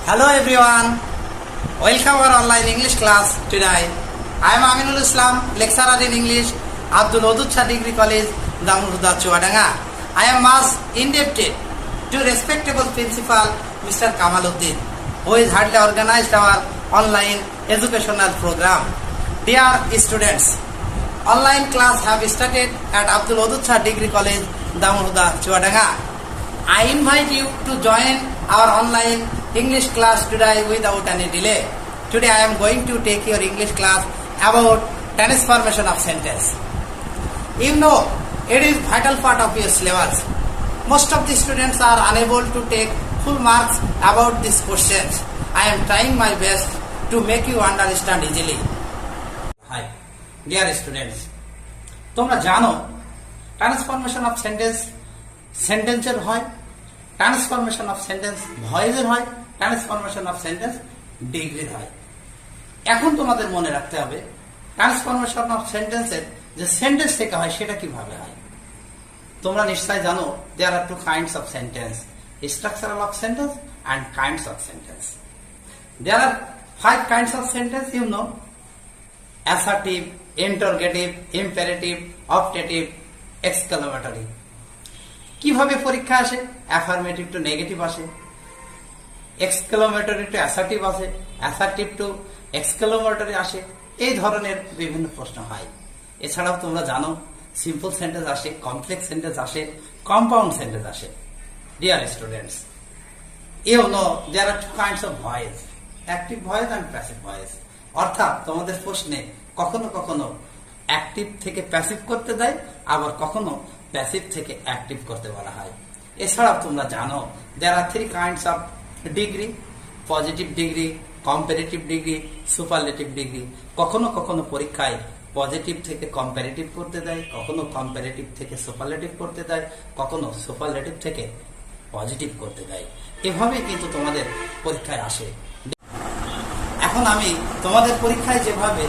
Hello everyone, welcome our online English class today. I am Aminul Islam, lecturer in English, Abdul Wadud Shah Degree College, Damruda Chuadanga. I am much indebted to respectable principal Mr. Kamaluddin, who is hardly organized our online educational program. Dear students, online class have started at Abdul Wadud Shah Degree College, Damruda Chuadanga. I invite you to join our online English class today without any delay. Today I am going to take your English class about transformation of sentence. You know, it is vital part of your syllabus. Most of the students are unable to take full marks about these questions. I am trying my best to make you understand easily. Hi, dear students. তোমরা জানো transformation of সেন্টেন্সের হয়, transformation of sentence ভয়েসের হয়, transformation of sentence ডিগ্রির হয়। এখন তোমাদের মনে রাখতে হবে ট্রান্সফরমেশন অফ সেন্টেন্সের যে সেন্টেন্স থেকে হয় সেটা কিভাবে হয়। তোমরা নিশ্চয় জানো there are two kinds of sentence, structural of sentence and kinds of sentence. There are 5 kinds of sentence, you know: assertive, interrogative, imperative, optative, exclamatory. কিভাবে পরীক্ষা আসে? অ্যাফার্মেটিভ টু নেগেটিভ আসে, এক্সক্লামেটরি টু অ্যাসার্টিভ আসে, assertive to exclamatory আসে। এই ধরনের বিভিন্ন প্রশ্ন হয়। এছাড়াও তোমরা জানো সিম্পল সেন্টেন্স আসে, কমপ্লেক্স সেন্টেন্স আসে, কম্পাউন্ড সেন্টেন্স আসে। Dear students, you know there are 2 kinds of voice, active voice and passive voice. অর্থাৎ তোমাদের প্রশ্নে কখনো কখনো অ্যাক্টিভ থেকে প্যাসিভ করতে দেয়, আবার কখনো প্যাসিভ থেকে অ্যাক্টিভ করতে বলা হয়। এছাড়াও তোমরা জানো there R 3 kinds of degree: positive degree, comparative degree, superlative degree. কখনো কখনো পরীক্ষায় পজিটিভ থেকে কম্পারেটিভ করতে দেয়, কখনো কম্পারেটিভ থেকে সুপারলেটিভ করতে দেয়, কখনো সুপারলেটিভ থেকে পজিটিভ করতে দেয়। এভাবেই কিন্তু তোমাদের পরীক্ষায় আসে। এখন আমি তোমাদের পরীক্ষায় যেভাবে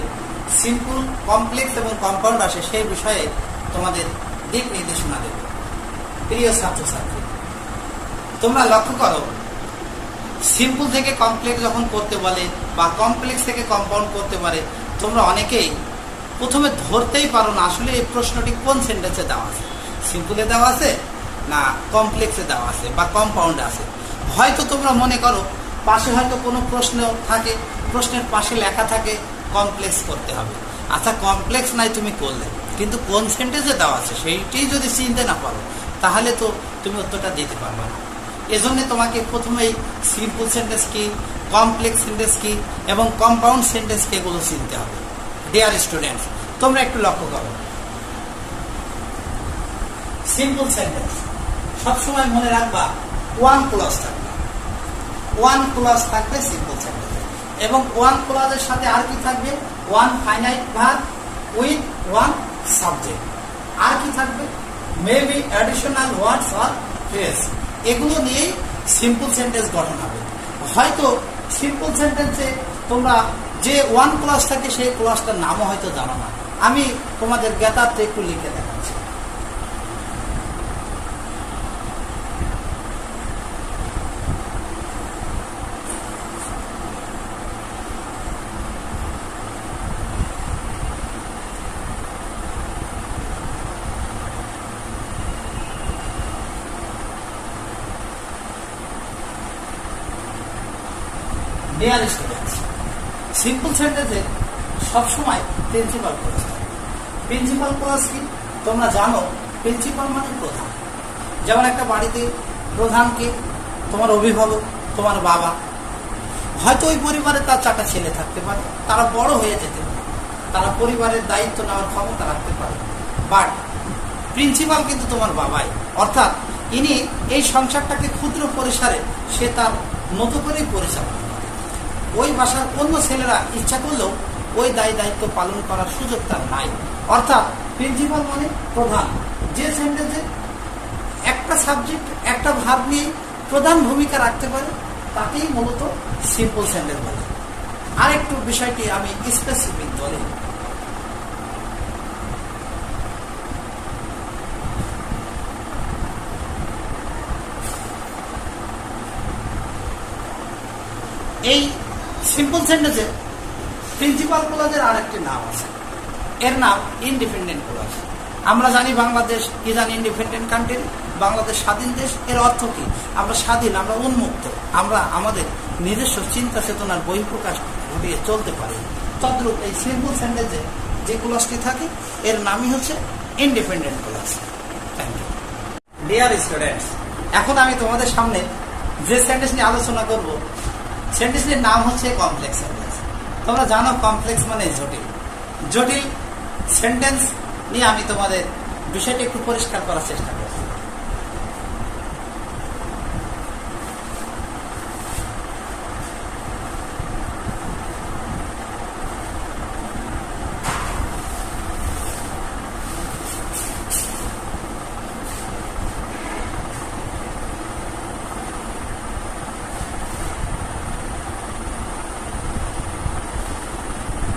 সিম্পল, কমপ্লেক্স এবং কম্পাউন্ড আসে সেই বিষয়ে তোমাদের দিক নির্দেশনা দেব। প্রিয় ছাত্রছাত্রী, তোমরা লক্ষ্য করো, সিম্পল থেকে কমপ্লেক্স যখন করতে বলে বা কমপ্লেক্স থেকে কম্পাউন্ড করতে পারে, তোমরা অনেকেই প্রথমে ধরতেই পারো না আসলে এই প্রশ্নটি কোন সেন্টেন্সে দেওয়া আছে, সিম্পলে দেওয়া আছে না কমপ্লেক্সে দেওয়া আছে বা কম্পাউন্ডে আছে। হয়তো তোমরা মনে করো পাশে হয়তো কোনো প্রশ্ন থাকে, প্রশ্নের পাশে লেখা থাকে কমপ্লেক্স করতে হবে। আচ্ছা, কমপ্লেক্স নাই তুমি করলে, কিন্তু কোন সেন্টেন্সে দেওয়া আছে সেইটি যদি চিনতে না পারো তাহলে তো তুমি উত্তরটা দিতে পারবে না। এজন্য তোমাকে প্রথমেই সিম্পল সেন্টেন্স কি, কমপ্লেক্স সেন্টেন্স কি এবং কম্পাউন্ড সেন্টেন্স কি এগুলো চিনতে হবে। ডিয়ার স্টুডেন্টস, তোমরা একটু লক্ষ্য করো, সিম্পল সেন্টেন্স সবসময় মনে রাখবা ওয়ান ক্লজ থাকবে, ওয়ান ক্লজ থাকবে সিম্পল সেন্টেন্স, এবং ওয়ান ক্লজের সাথে আর কি থাকবে? One finite verb with one subject. আর কি থাকবে? Maybe additional words or phrase. এগুলো নিয়েই সিম্পল সেন্টেন্স গঠন হবে। হয়তো সিম্পল সেন্টেন্সে তোমরা যে ওয়ান ক্লজ থাকে সেই ক্লজটার নামও হয়তো জানো না। আমি তোমাদের জ্ঞাতার্থে একটু লিখে দেখাচ্ছি। ডিয়ার স্টুডেন্টস, সিম্পল সেন্টেন্সে সবসময় প্রিন্সিপাল ক্লজ থাকে। প্রিন্সিপাল ক্লজ কি তোমরা জানো? প্রিন্সিপাল মানে প্রধান। যেমন একটা বাড়িতে প্রধানকে তোমার অভিভাবক, তোমার বাবা। হয়তো ওই পরিবারে তার 4টা ছেলে থাকতে পারে, তারা বড় হয়ে যেতে পারে, তারা পরিবারের দায়িত্ব নেওয়ার ক্ষমতা রাখতে পারে, বাট প্রিন্সিপাল কিন্তু তোমার বাবাই। অর্থাৎ ইনি এই সংসারটাকে ক্ষুদ্র পরিসরে সে তার মতো করেই পরিচালনা করে। ওই বাসার অন্য ছেলেরা ইচ্ছা করলেও ওই দায়িত্ব পালন করার সুযোগ তার নাই। অর্থাৎ প্রিন্সিপাল মানে প্রধান, যে সেন্টেন্সে একটা সাবজেক্ট, একটা ভাব নিয়ে প্রধান ভূমিকা রাখতে পারে তাকেই মূলত সিম্পল সেন্টেন্স বলে। আরেকটু বিষয়টি আমি স্পেসিফিক বলি। এই সিম্পল সেন্টেন্সে প্রিন্সিপাল ক্লজের আরেকটি নাম আছে, এর নাম ইন্ডিপেন্ডেন্ট ক্লজ। আমরা জানি Bangladesh is an independent country, Bangladesh স্বাধীন দেশ। এর অর্থ কি? আমরা স্বাধীন, আমরা উন্মুক্ত, আমরা আমাদের নিজস্ব চিন্তা চেতনার বহিঃপ্রকাশ ঘটিয়ে চলতে পারি। তদ্রূপ এই সিম্পল সেন্টেন্সে যে ক্লজটি থাকে এর নামই হচ্ছে independent clause. Thank you. Dear students, এখন আমি তোমাদের সামনে যে সেন্টেন্স নিয়ে আলোচনা করব সেন্টেন্সটির নাম হচ্ছে কমপ্লেক্স সেন্টেন্স। তোমরা জানো কমপ্লেক্স মানে জটিল। জটিল সেন্টেন্স নিয়ে আমি তোমাদের বিষয়টি একটু পরিষ্কার করার চেষ্টা করছি।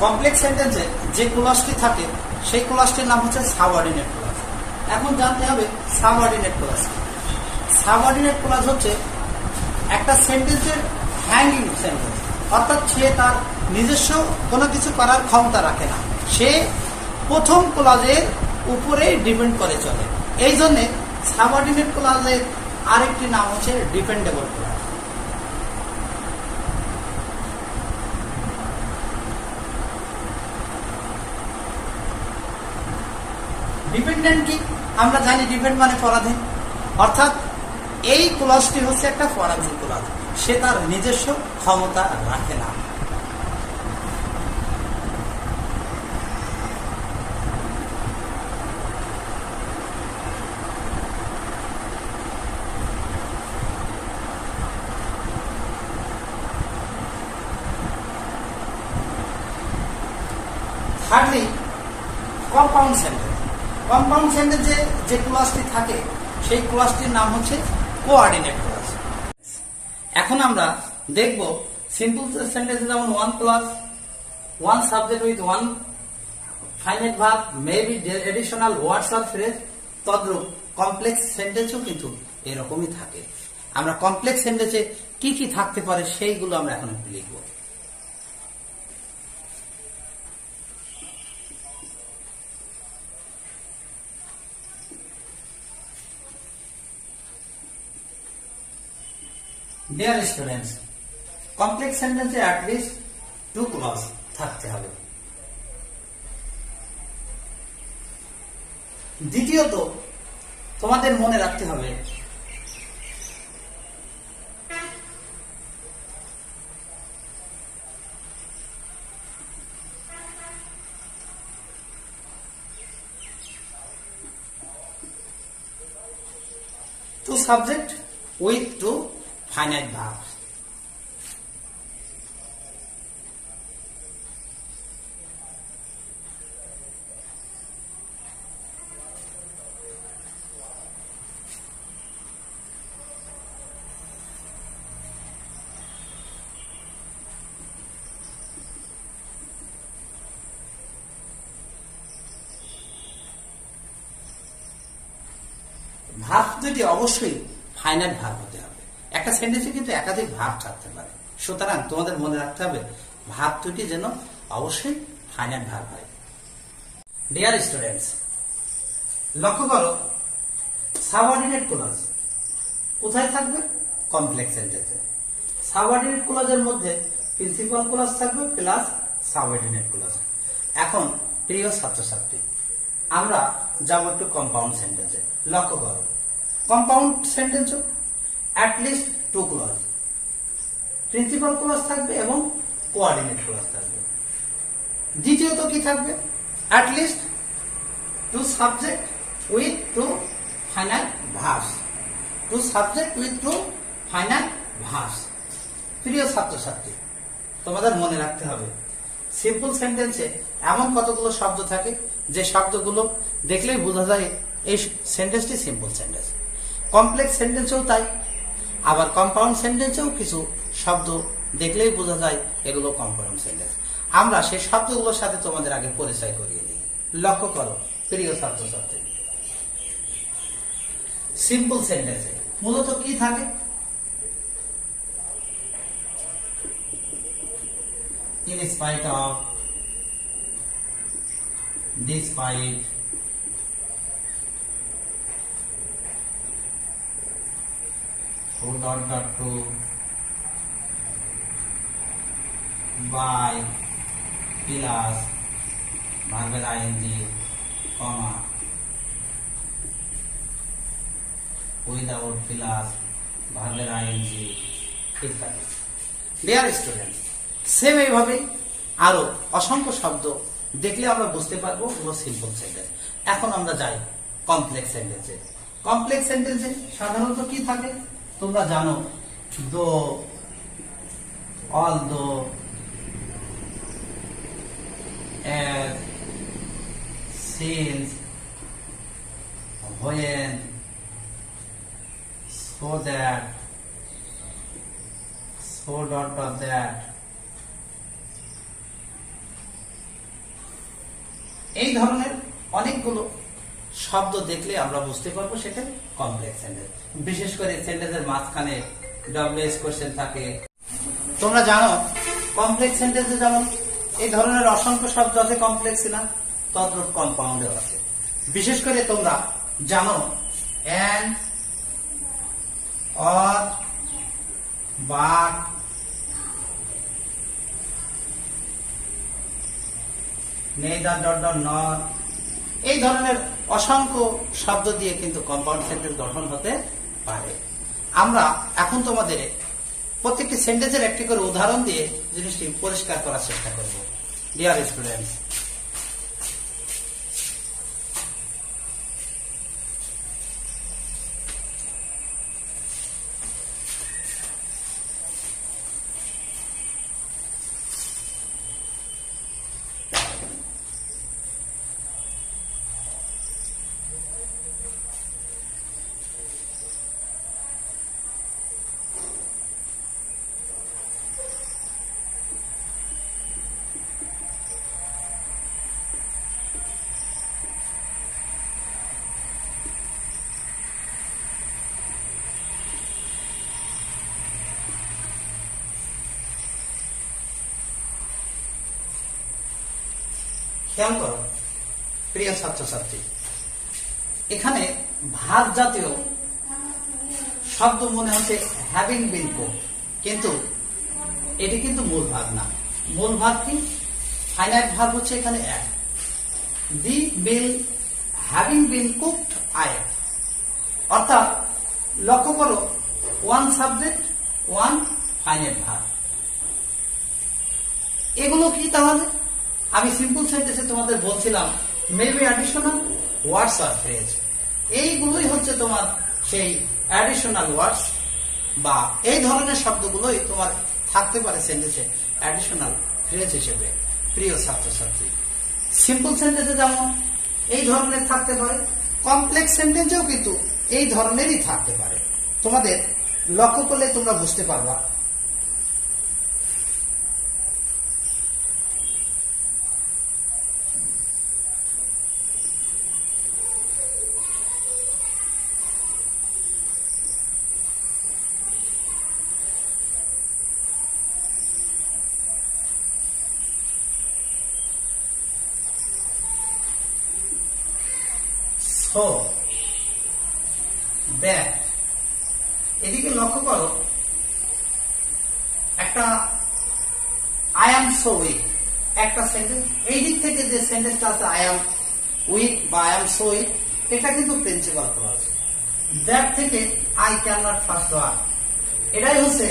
কমপ্লেক্স সেন্টেন্সে যে ক্লজটি থাকে সেই ক্লজটির নাম হচ্ছে সাবঅর্ডিনেট ক্লজ। এখন জানতে হবে সাবঅর্ডিনেট ক্লজ। সাবঅর্ডিনেট ক্লজ হচ্ছে একটা সেন্টেন্সের হ্যাঙ্গিং সেন্টেন্স, অর্থাৎ সে তার নিজস্ব কোনো কিছু করার ক্ষমতা রাখে না, সে প্রথম ক্লজের উপরে ডিপেন্ড করে চলে। এই জন্যে সাবঅর্ডিনেট ক্লজের আরেকটি নাম হচ্ছে ডিপেন্ডেবল ক্লজ। ডিপেন্ডেন্ট কি? আমরা জানি ডিপেন্ড মানে পরাধীন, অর্থাৎ এই ক্লজটি হচ্ছে একটা পরাধীন ক্লজ, সে তার নিজস্ব ক্ষমতা রাখে না। Thirdly, compound sentence. কম্পাউন্ড সেন্টেন্সে যে ক্লজটি থাকে সেই ক্লজটির নাম হচ্ছে কোঅর্ডিনেট ক্লজ। এখন আমরা দেখব সিম্পল সেন্টেন্সে যেমন one clause, one subject with one finite verb, maybe additional words or phrase, তদ্রূপ কমপ্লেক্স সেন্টেন্সও কিন্তু এরকমই থাকে। আমরা কমপ্লেক্স সেন্টেন্সে কি কি থাকতে পারে সেইগুলো আমরা এখন একটু লিখব। ডিয়ার স্টুডেন্টস, কমপ্লেক্স সেন্টেন্সে অ্যাটলিস্ট 2 ক্লজ থাকতে হবে। দ্বিতীয়ত তোমাদের মনে রাখতে হবে two subject with 2 finite verbs. Verb দুটি অবশ্যই ফাইনাইট ভার্ব হতে হবে। একটা সেন্টেন্সে কিন্তু একাধিক ভার্ব থাকতে পারে, সুতরাং তোমাদের মনে রাখতে হবে ভার্ব দুটি যেন অবশ্যই ফাইনাইট ভার্ব হয়। ডিয়ার স্টুডেন্টস, লক্ষ্য করো সাবঅর্ডিনেট ক্লজ কোথায় থাকবে? কমপ্লেক্স সেন্টেন্সে। সাবঅর্ডিনেট ক্লজের মধ্যে প্রিন্সিপাল ক্লজ থাকবে প্লাস সাবঅর্ডিনেট ক্লজ। এখন প্রিয় ছাত্রছাত্রী, আমরা যাব একটু কম্পাউন্ড সেন্টেন্সে। লক্ষ্য করো কম্পাউন্ড সেন্টেন্সও অ্যাটলিস্ট 2 ক্লজ, প্রিন্সিপাল ক্লজ থাকবে এবং কোঅর্ডিনেট ক্লজ থাকবে। দ্বিতীয়ত কি থাকবে? At least 2 subject with 2 finite verbs. 2 subject with 2 finite verbs. প্রিয় ছাত্রছাত্রী, তোমাদের মনে রাখতে হবে সিম্পল সেন্টেন্সে এমন কতগুলো শব্দ থাকে যে শব্দগুলো দেখলেই বোঝা যায় এই সেন্টেন্সটি সিম্পল সেন্টেন্স। কমপ্লেক্স সেন্টেন্সেও তাই, আবার কম্পাউন্ড সেন্টেন্সেও কিছু শব্দ দেখলেই বোঝা যায় এগুলো কম্পাউন্ড সেন্টেন্স। আমরা সেই শব্দগুলোর সাথে তোমাদের আগে পরিচয় করিয়ে দিই। লক্ষ্য করো প্রিয় ছাত্রছাত্রী, সিম্পল সেন্টেন্সে মূলত কি থাকে? in spite of, despite, who dot to, by, plus, ভার্বের ing, comma, without plus, ভার্বের ing, ইত্যাদি। ডিয়ার স্টুডেন্ট, সেম এইভাবে আরো অসংখ্য শব্দ দেখলে আমরা বুঝতে পারবো ওগুলো সিম্পল সেন্টেন্স। এখন আমরা যাই কমপ্লেক্স সেন্টেন্সে। কমপ্লেক্স সেন্টেন্সে সাধারণত কি থাকে তোমরা জানো, দো, although, as, since, when, so that, so that, এই ধরনের অনেকগুলো শব্দ দেখলে আমরা বুঝতে পারবো সেটা কমপ্লেক্স সেন্টেন্স। বিশেষ করে সেন্টেন্সের মাঝখানে ডব্লিউএস কোশ্চেন থাকে। তোমরা জানো কমপ্লেক্স সেন্টেন্সে যেমন এই ধরনের অসংখ্য শব্দ আছে কমপ্লেক্স না, তদ্রূপ কম্পাউন্ডেও আছে। বিশেষ করে তোমরা জানো and, or, but, neither dot dot not, এই ধরনের অসংখ্য শব্দ দিয়ে কিন্তু কম্পাউন্ড সেন্টেন্স গঠন হতে পারে। আমরা এখন তোমাদের প্রত্যেকটি সেন্টেন্সের একটি করে উদাহরণ দিয়ে জিনিসটি পরিষ্কার করার চেষ্টা করব। ডিয়ার স্টুডেন্টস, খেয়াল করো প্রিয় ছাত্রছাত্রী, এখানে ভাব জাতীয় শব্দ মনে হচ্ছে হ্যাভিং বিন কুকড, কিন্তু এটি কিন্তু মূল ভাব না। মূল ভাব কি? ফাইনাইট ভাব হচ্ছে এখানে এক। দি বিল হ্যাভিং বিন কুকড আই, অর্থাৎ লক্ষ্য করো ওয়ান সাবজেক্ট ওয়ান ফাইনাইট ভাব। এগুলো কি তাহলে? আমি সিম্পল সেন্টেন্সে তোমাদের বলছিলাম মেবি অ্যাডিশনাল ওয়ার্ডস আর ফ্রেজ, এইগুলোই হচ্ছে তোমার সেই অ্যাডিশনাল ওয়ার্ডস বা এই ধরনের শব্দগুলোই তোমার থাকতে পারে সেন্টেন্সে অ্যাডিশনাল ফ্রেজ হিসেবে। প্রিয় ছাত্রছাত্রী, সিম্পল সেন্টেন্সে যেমন এই ধরনের থাকতে পারে, কমপ্লেক্স সেন্টেন্সেও কিন্তু এই ধরনেরই থাকতে পারে। তোমাদের লক্ষ্য করলে তোমরা বুঝতে পারবা। So that, এদিকে লক্ষ্য করো একটা আই এম সো উইক, একটা সেন্টেন্স। এই দিক থেকে যে সেন্টেন্সটা আছে আই এম উইক বা আই এম সো উইক, এটা কিন্তু প্রিন্সিপাল ক্লজ। দ্যাট থেকে I can not first word, এটাই হচ্ছে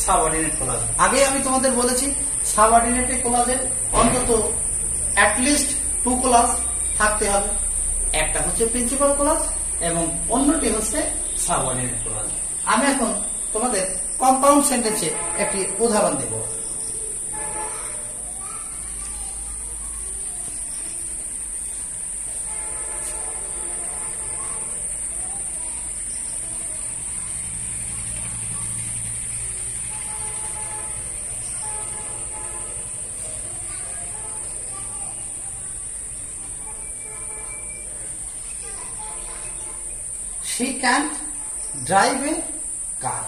সাবঅর্ডিনেট ক্লজ। আগে আমি তোমাদের বলেছি সাবঅর্ডিনেট ক্লজের অন্তত অ্যাটলিস্ট 2 ক্লজ থাকতে হবে। একটা হচ্ছে প্রিন্সিপাল ক্লজ এবং অন্যটি হচ্ছে সাবঅর্ডিনেট ক্লজ। আমি এখন তোমাদের কম্পাউন্ড সেন্টেন্সে একটি উদাহরণ দেব। She can't drive a car.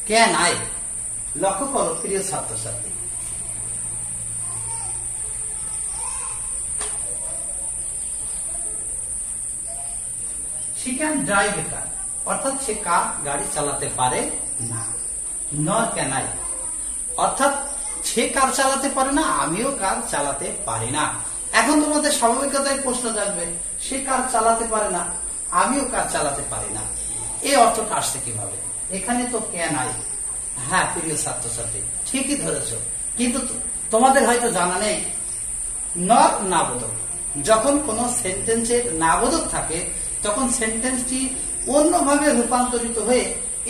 Can I? লক্ষ্য করো প্রিয় ছাত্রছাত্রী, she can drive a car, অর্থাৎ সে কার গাড়ি চালাতে পারে না। nor can I, অর্থাৎ সে কার চালাতে পারে না, আমিও কার চালাতে পারি না। এখন তোমাদের স্বাভাবিকতায় প্রশ্ন জাগবে, সে কার চালাতে পারে না, আমিও কার চালাতে পারি না, এই অর্থটা আসছে কিভাবে? এখানে তো ক্যান আই। হ্যাঁ প্রিয় ছাত্রছাত্রী, ঠিকই ধরেছ, কিন্তু তোমাদের হয়তো জানা নেই নর নাবোধক। যখন কোন সেন্টেন্সের নাবোধক থাকে তখন সেন্টেন্সটি অন্যভাবে রূপান্তরিত হয়ে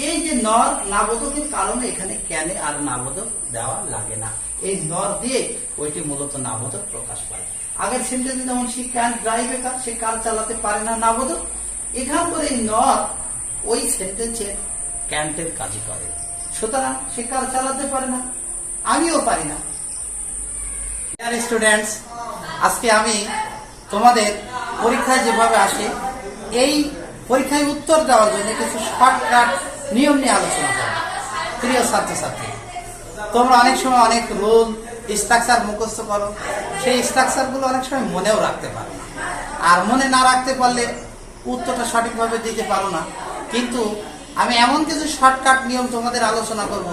এই যে নর নাবোধকের কারণে এখানে ক্যানে আর নাবোধক দেওয়া লাগে না। এই নর দিয়ে ওইটি মূলত নাবোধক প্রকাশ পায়। আগের সেন্টেন্সে যেমন সে ক্যান ড্রাইভ এ কার, সে কার চালাতে পারে না, নাবোধক। এখান করে এই নর ওই সেন্টেন্সের ক্যান্টের কাজই করে। সুতরাং সে কার চালাতে পারে না, আমিও পারি না। স্টুডেন্টস, আজকে আমি তোমাদের পরীক্ষায় যেভাবে আসে এই পরীক্ষায় উত্তর দেওয়ার জন্য কিছু শর্টকাট নিয়ম নিয়ে আলোচনা করব। প্রিয় ছাত্রছাত্রী, তোমরা অনেক সময় অনেক রুল স্ট্রাকচার মুখস্থ করো, সেই স্ট্রাকচার গুলো অনেক সময় মনেও রাখতে পারো না, আর মনে না রাখতে পারলে উত্তরটা সঠিকভাবে দিতে পারো না। কিন্তু আমি এমন কিছু শর্টকাট নিয়ম তোমাদের আলোচনা করব,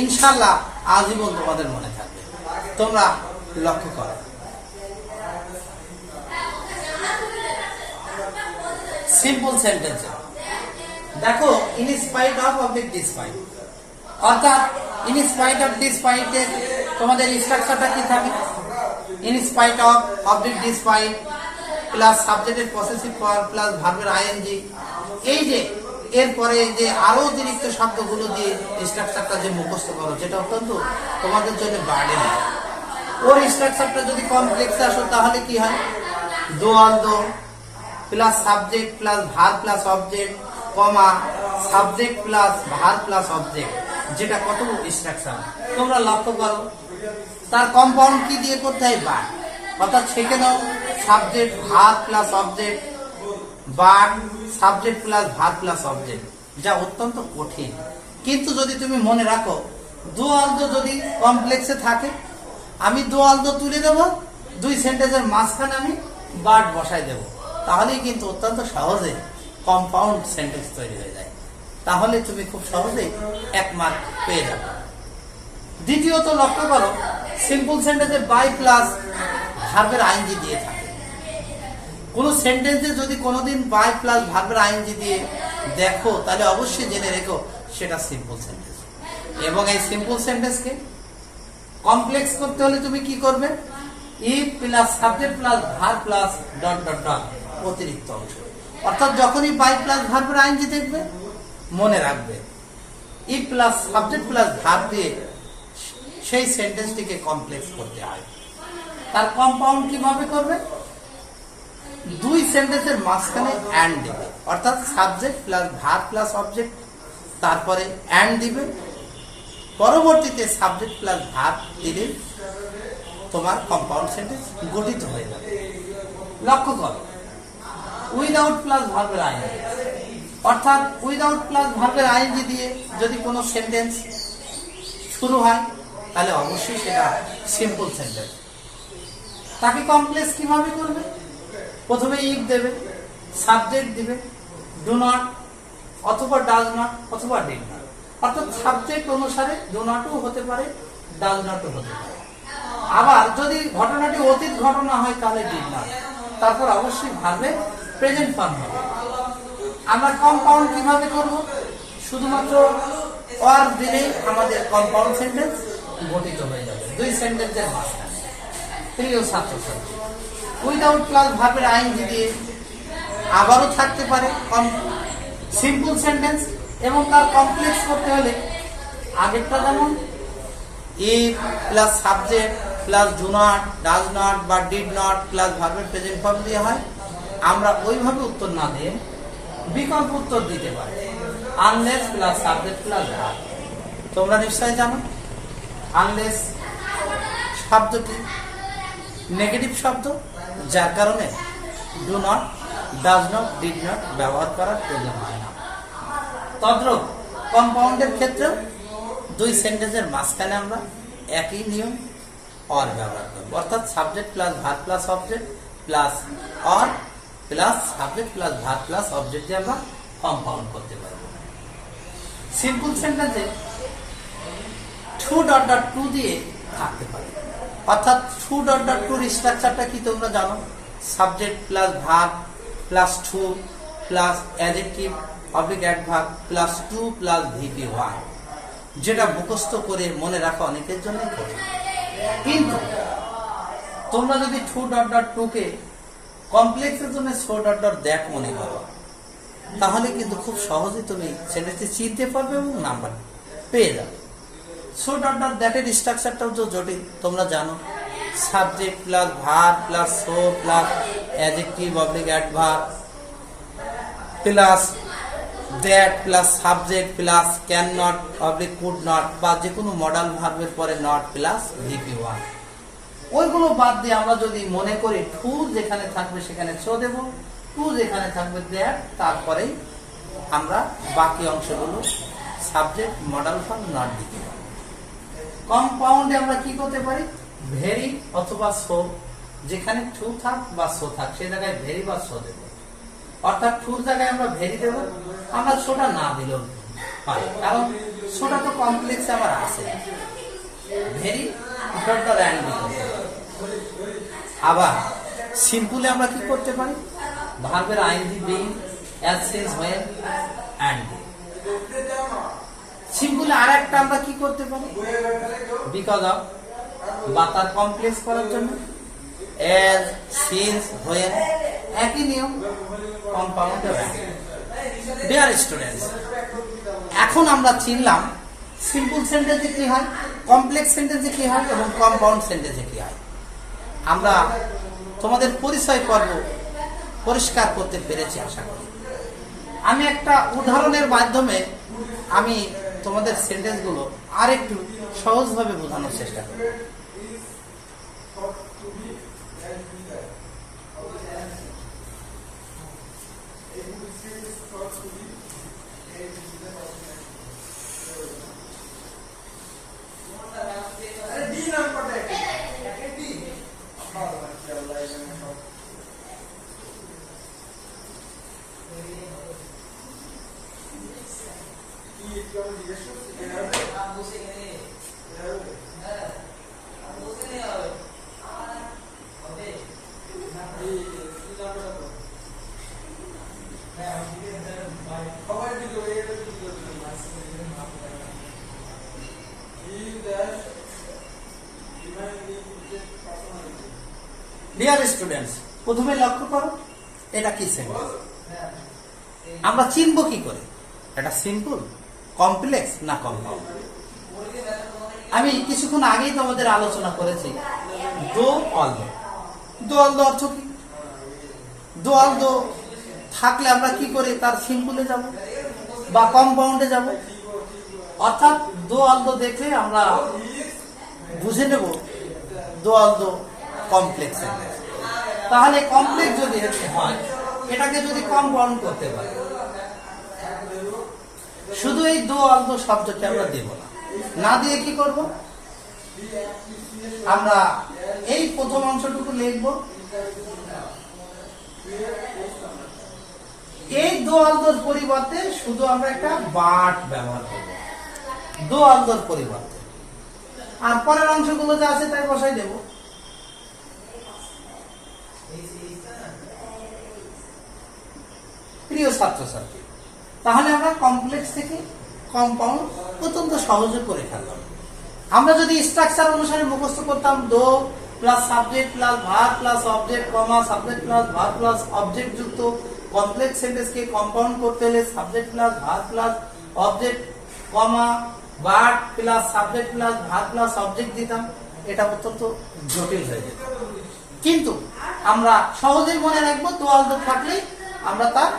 ইনশাল্লাহ আজীবন তোমাদের মনে থাকবে। তোমরা লক্ষ্য করো। সিম্পল সেন্টেন্স দেখো, in spite of object despite, অর্থাৎ ইন স্পাইট অফ ডিসপাইট এর তোমাদের স্ট্রাকচারটা কি থাকে? In spite of object despite plus সাবজেক্টের পসেসিভ ফর্ম প্লাস ভার্বের আইএনজি। এই যে এরপরে যে আরো অতিরিক্ত শব্দগুলো দিয়ে স্ট্রাকচারটা যে মুখস্থ করো, যেটা অত্যন্ত তোমাদের জন্য বার্ডেন। ওর স্ট্রাকচারটা যদি কমপ্লেক্স আসো তাহলে কি হয়? Though although plus subject plus verb plus object comma subject plus verb plus object, যেটা কত স্ট্রাকচার তোমরা লক্ষ্য করো। তার কম্পাউন্ড কি দিয়ে করতে হয়? বার, অর্থাৎ সেখানেও সাবজেক্ট ভার প্লাস অবজেক্ট, বার subject plus verb plus object, যা অত্যন্ত কঠিন। কিন্তু যদি তুমি মনে রাখো দো অল দো যদি কমপ্লেক্সে থাকে, আমি দো অল দো তুলে দেবো, দুই সেন্টেন্সের মাঝখানে আমি বার্ড বসাই দেবো, তাহলেই কিন্তু অত্যন্ত সহজে কম্পাউন্ড সেন্টেন্স তৈরি হয়ে যায়। তাহলে তুমি খুব সহজেই 1 মার্ক পেয়ে যাবে। দ্বিতীয়ত লক্ষ্য করো, সিম্পল সেন্টেন্সে বাই প্লাস ভার্বের আইএনজি দিয়ে থাকে। কোন সেন্টেন্সে যদি কোনোদিন বাই প্লাস ভার্বের আইএনজি দিয়ে দেখো, তাহলে অবশ্যই জেনে রেখো সেটা সিম্পল সেন্টেন্স। এবং এই সিম্পল সেন্টেন্সকে কমপ্লেক্স করতে হলে তুমি কি করবে? If plus subject plus verb plus dot dot dot অতিরিক্ত অংশ, অর্থাৎ যখনই বাই প্লাস ভার্বের আইএনজি দেখবে মনে রাখবে if plus subject plus verb দিয়ে সেই সেন্টেন্সটিকে কমপ্লেক্স করতে হয়। তার কম্পাউন্ড কিভাবে করবে? দুই সেন্টেন্সের মাঝখানে অ্যান্ড দিবে, অর্থাৎ subject plus verb plus object, তারপরে অ্যান্ড দিবে, পরবর্তীতে সাবজেক্ট প্লাস ভার্ব দিলে তোমার কম্পাউন্ড সেন্টেন্স গঠিত হয়ে যাবে। লক্ষ্য করো, উইদাউট প্লাস ভার্বের আইএনজি, অর্থাৎ উইদাউট প্লাস ভার্বের আইএনজি দিয়ে যদি কোনো সেন্টেন্স শুরু হয় তাহলে অবশ্যই সেটা সিম্পল সেন্টেন্স। তাকে কমপ্লেক্স কিভাবে করবে? প্রথমে ইফ দেবে, সাবজেক্ট দিবে, ডু নট অথবা ডাজ নট অথবা ডিড নট, অর্থাৎ সাবজেক্ট অনুসারে ডু নটও হতে পারে, ডাজ নটও হতে পারে। আবার যদি ঘটনাটি অতীত ঘটনা হয় তাহলে ডিড নট, তারপর অবশ্যই ভার্বের প্রেজেন্ট ফর্ম হবে। আমরা কম্পাউন্ড কিভাবে করব? শুধুমাত্র অর দিলেই আমাদের কম্পাউন্ড সেন্টেন্স গঠিত হয়ে যাবে দুই সেন্টেন্সের মাঝখানে। প্রিয় ছাত্রছাত্রী, উইদাউট প্লাস ভার্বের আইএনজি দিয়ে আবারও থাকতে পারে সিম্পল সেন্টেন্স, এবং তার কমপ্লেক্স করতে হলে আগেরটা যেমন if plus subject plus do not, does not বা ডিড নট প্লাস ভার্বের প্রেজেন্ট ফর্ম দিয়ে হয়, আমরা ওইভাবে উত্তর না দিয়ে বিকল্প উত্তর দিতে পারি, unless plus subject plus verb. তোমরা নিশ্চয় জানো আনলেস শব্দটি নেগেটিভ শব্দ, যার কারণে do not, does not, did not ব্যবহার করার প্রয়োজন হয় না। তদ্রূপ কম্পাউন্ডের ক্ষেত্রেও দুই সেন্টেন্সের মাঝখানে আমরা একই নিয়ম অর ব্যবহার করব, অর্থাৎ subject plus verb plus object plus or plus subject plus verb plus object দিয়ে আমরা কম্পাউন্ড করতে পারবো। সিম্পল সেন্টেন্সে টু ডট ডট টু দিয়ে থাকতে পারে, অর্থাৎ টু ডট ডট টুর স্ট্রাকচারটা কি তোমরা জানো? Subject plus verb plus two plus adjective oblique adverb plus two plus VP one, যেটা মুখস্থ করে মনে রাখা অনেকের জন্য কঠিন। কিন্তু তোমরা যদি টু ডট ডট টু কে কমপ্লেক্সের জন্য ফো ডট ডট দ্যাট মনে করো, তাহলে কিন্তু খুব সহজে তুমি সেটাকে চিনতে পারবে এবং নাম্বার পেয়ে যাবে। সো ডট ডট দ্যাটের স্ট্রাকচারটাও তো জটিল, তোমরা জানো। Subject plus verb plus so plus adjective oblique adverb plus that plus subject plus can not oblique could not, বা যে কোনো মডাল ভার্বের পরে নট প্লাস ভিপি ওয়ান। ওইগুলো বাদ দিয়ে আমরা যদি মনে করি টু যেখানে থাকবে সেখানে সো দেব, টু যেখানে থাকবে দ্যাট, তারপরেই আমরা বাকি অংশগুলো সাবজেক্ট মডাল ভার্ব নট দিতে পারি। কম্পাউন্ডে আমরা কি করতে পারি? ভেরি অথবা সো, যেখানে টু থাক বা সো থাক সেই জায়গায় ভেরি বা সো দেব, অর্থাৎ টুর জায়গায় আমরা ভেরি দেব, আমরা সোটা না দিলেও পারি, কারণ সোটা তো কমপ্লেক্সে আবার আছে। ভেরি ডট ডট অ্যান্ড দিতে পারি। আবার সিম্পলে আমরা কি করতে পারি? ভার্বের ING being as since when and সিম্পলে আর একটা আমরা কি করতে পারি? বিকজ অফ বা তার কমপ্লেক্স করার জন্য অ্যাজ সিন্স হোয়েন, একই নিয়ম কম্পাউন্ড। ডিয়ার স্টুডেন্টস, এখন আমরা চিনলাম সিম্পল সেন্টেন্সে কি হয়, কমপ্লেক্স সেন্টেন্সে কি হয় এবং কম্পাউন্ড সেন্টেন্সে কি হয়। আমরা তোমাদের পরিচয় পর্ব পরিষ্কার করতে পেরেছি আশা করি। আমি একটা উদাহরণের মাধ্যমে আমি তোমাদের সেন্টেন্সগুলো আরেকটু সহজভাবে বোঝানোর চেষ্টা করব। ডিয়ার স্টুডেন্টস, প্রথমে লক্ষ্য করো এটা কি সেন্টেন্স, আমরা চিনব কি করে এটা সিম্পল, কমপ্লেক্স না কম্পাউন্ড। আমি কিছুক্ষণ আগেই তোমাদের আলোচনা করেছি দো অলদো। দো অলদো অর্থ কি? দো অলদো থাকলে আমরা কি করে তার সিম্পলে যাব বা কম্পাউন্ডে যাব, অর্থাৎ দো অলদো দেখলে আমরা বুঝে নেব দো অলদো কমপ্লেক্স সেন্টেন্স। তাহলে কমপ্লেক্স যদি হয় এটাকে যদি কম্পাউন্ড করতে পারি, শুধু এই দো অলদো শব্দকে আমরা দেব না, না দিয়ে কি করব? আমরা এই প্রথম অংশটুকু লিখব, এই দো অলদোর পরিবর্তে শুধু আমরা একটা বাট ব্যবহার করব দো অলদোর পরিবর্তে, আর পরের অংশগুলো যা আছে তাই বসাই দেব। প্রিয় ছাত্রছাত্রী, তাহলে আমরা কমপ্লেক্স থেকে কম্পাউন্ড অত্যন্ত সহজে করে ফেললাম। আমরা যদি স্ট্রাকচার অনুসারে মুখস্থ করতাম though plus subject plus verb plus object comma subject plus verb plus object যুক্ত কমপ্লেক্স সেন্টেন্সকে কম্পাউন্ড করতে হলে subject plus verb plus object comma verb plus subject plus verb plus object দিতাম, এটা অত্যন্ত জটিল হয়ে যেত। কিন্তু আমরা সহজেই মনে রাখবো দো অলদো থাকলে আমরা তার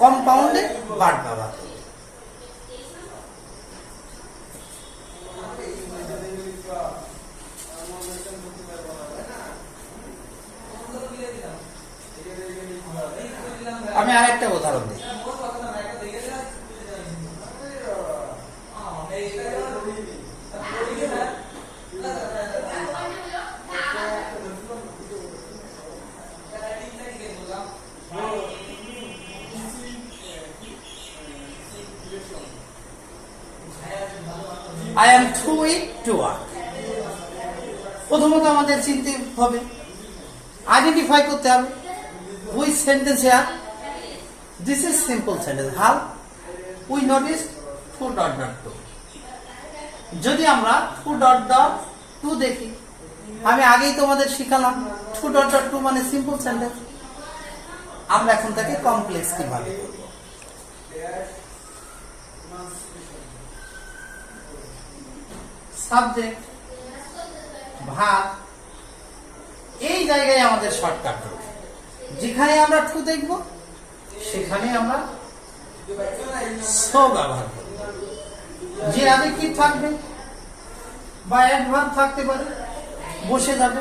কম্পাউন্ডে ভার্ব ব্যবহার করব। আমি আরেকটা উদাহরণ দিই। I am too weak to work. প্রথমত আমাদের চিনতে হবে, আইডেন্টিফাই করতে হবে which sentence here this is simple sentence. How we notice too dot dot to. যদি আমরা টু ডট ডট টু দেখি, আমি আগেই তোমাদের শিখালাম টু ডট ডট টু মানে সিম্পল সেন্টেন্স। আমরা এখন তাকে কমপ্লেক্স কিভাবে করব? সাবজেক্ট, ভার্ব, এই জায়গায় আমাদের শর্টকাট রয়েছে। যেখানে আমরা টু দেখব সেখানে আমরা সো ব্যবহার করব। যে আগে কি থাকবে বা অ্যাডভার্ব থাকতে পারে, বসে যাবে।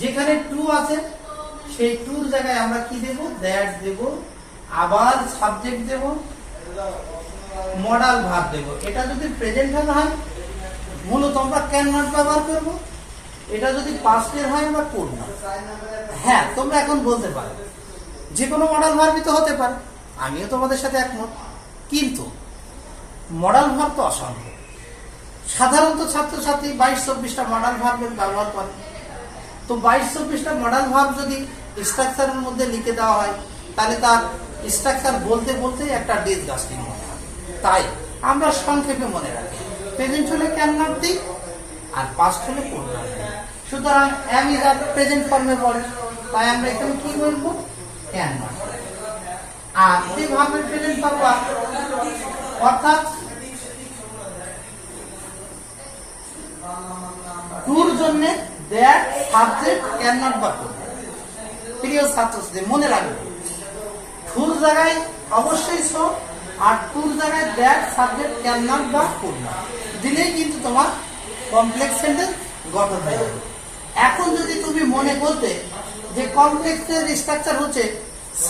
যেখানে টু আছে সেই টুর জায়গায় আমরা কি দেব? দ্যাট দেব, আবার সাবজেক্ট দেব, মডাল ভার্ব দেব। এটা যদি প্রেজেন্ট হয় মূলত আমরা ক্যান নট ব্যবহার করব। এটা যদি পাস্টের হয় আমরা কুড নট। হ্যাঁ, তোমরা এখন বলতে পারো যে কোনো মডাল ভার্বই তো হতে পারে, আমিও তোমাদের সাথে একমত। কিন্তু মডাল ভার্ব তো অসংখ্য। সাধারণত ছাত্রছাত্রী 22-24টা মডাল ভার্বের ব্যবহার করে। তো 22-24টা মডাল ভার্ব যদি স্ট্রাকচারের মধ্যে লিখে দেওয়া হয় তাহলে তার স্ট্রাকচার বলতে বলতে একটা ডিসগাস্টিং মনে হবে। তাই আমরা সংক্ষেপে মনে রাখি, প্রেজেন্ট হলে ক্যান নট দিই আর পাস্ট হলে কুড নট দিই। সুতরাং এম ইজ আর প্রেজেন্ট ফর্মে পড়ে, তাই আমরা এখানে কি বলবো? Can not. আর যে ভার্বের প্রেজেন্ট ফর্ম অর্থাৎ টুর জন্য দ্যাট সাবজেক্ট ক্যান নট বা কুড নট। প্রিয় ছাত্রছাত্রী মনে রাখবে, টুর জায়গায় অবশ্যই সো, আর টুর জায়গায় দ্যাট সাবজেক্ট ক্যান নট বা কুড নট দিলেই কিন্তু তোমার কমপ্লেক্স সেন্টেন্স গঠন হয়ে যাবে। এখন যদি তুমি মনে করতে যে কমপ্লেক্সের স্ট্রাকচার হচ্ছে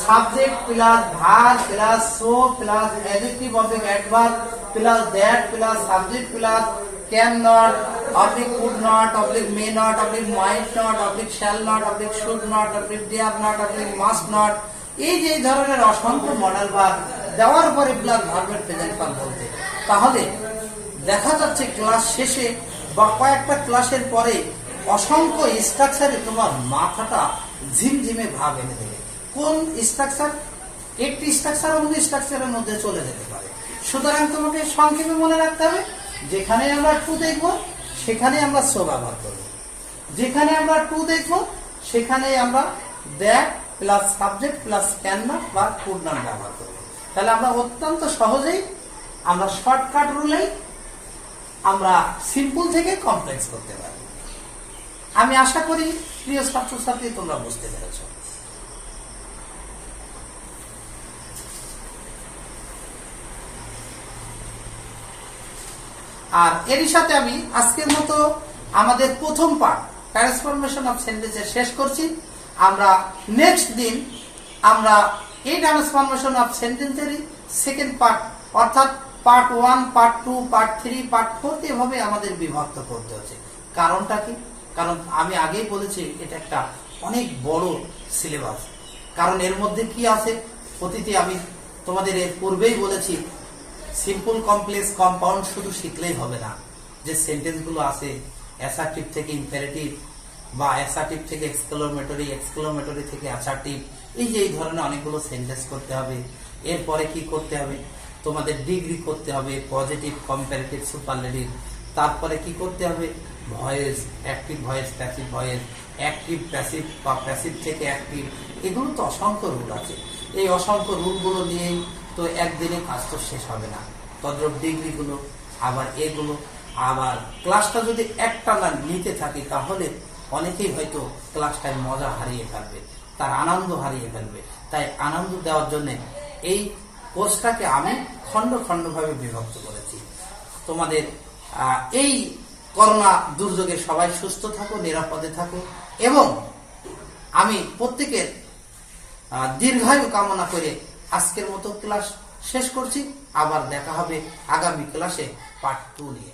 subject plus verb plus so plus adjective object adverb plus that plus subject plus can not oblique could not oblique may not oblique might not oblique shall not oblique should not oblique dare not oblique must not, এই যে ধরনের অসংখ্য modal verb দেওয়ার পরে plus ভার্বের present form বলতে, তাহলে দেখা যাচ্ছে ক্লাস শেষে বা কয়েকটা ক্লাসের পরে অসংখ্য স্ট্রাকচারে তোমার মাথাটা ঝিমঝিমে ভাব এনে দেবে। কোন স্ট্রাকচার? একটি স্ট্রাকচার অন্য স্ট্রাকচারের মধ্যে চলে যেতে পারে। সুতরাং তোমাকে সংক্ষেপে মনে রাখতে হবে, যেখানে আমরা টু দেখবো সেখানে আমরা সো ব্যবহার করব। যেখানে আমরা টু দেখবো সেখানে আমরা that plus subject plus can not বা কুড নট ব্যবহার করব। তাহলে আমরা অত্যন্ত সহজেই আমরা শর্টকাট রুলেই আমরা সিম্পল থেকে কমপ্লেক্স করতে পারি। আমি আশা করি প্রিয় ছাত্রছাত্রী তোমরা বুঝতে পেরেছ। আর এরই সাথে আমি আজকের মতো আমাদের প্রথম পার্ট ট্রান্সফরমেশন অফ সেন্টেন্সের শেষ করছি। আমরা নেক্সট দিন আমরা এই ট্রান্সফরমেশন অফ সেন্টেন্সেরই সেকেন্ড পার্ট অর্থাৎ পার্ট 1, পার্ট 2, পার্ট 3, পার্ট 4 এভাবে আমাদের বিভক্ত করতে হচ্ছে। কারণটা কি? কারণ আমি আগেই বলেছি এটা একটা অনেক বড় সিলেবাস। কারণ এর মধ্যে কি আছে প্রতিটি আমি তোমাদের এর পূর্বেই বলেছি, সিম্পল কমপ্লেক্স কম্পাউন্ড শুধু শিখলেই হবে না। যে সেন্টেন্সগুলো আছে অ্যাসার্টিভ থেকে ইম্পারেটিভ বা অ্যাসার্টিভ থেকে এক্সক্লেমেটরি, এক্সক্লেমেটরি থেকে অ্যাসার্টিভ, এই যে এই ধরনের অনেকগুলো সেন্টেন্স করতে হবে। এরপরে কি করতে হবে? তোমাদের ডিগ্রি করতে হবে, পজিটিভ, কম্পারেটিভ, সুপারলেটিভ। তারপরে কি করতে হবে? Voice, active voice, passive voice, active passive বা প্যাসিভ থেকে অ্যাক্টিভ, এগুলো তো অসংখ্য রুল আছে। এই অসংখ্য রুলগুলো নিয়েই তো একদিনে কাজ তো শেষ হবে না। তদ্রুপ ডিগ্রিগুলো, আবার এগুলো, আবার ক্লাসটা যদি একটা না নিতে থাকি তাহলে অনেকেই হয়তো ক্লাসটায় মজা হারিয়ে ফেলবে, তার আনন্দ হারিয়ে ফেলবে। তাই আনন্দ দেওয়ার জন্য এই কোর্সটাকে আমি খণ্ড খণ্ডভাবে বিভক্ত করেছি। তোমাদের এই করোনা দুর্যোগে সবাই সুস্থ থাকো, নিরাপদে থাকো, এবং আমি প্রত্যেকের দীর্ঘায়ু কামনা করে আজকের মতো ক্লাস শেষ করছি। আবার দেখা হবে আগামী ক্লাসে পার্ট 2 নিয়ে।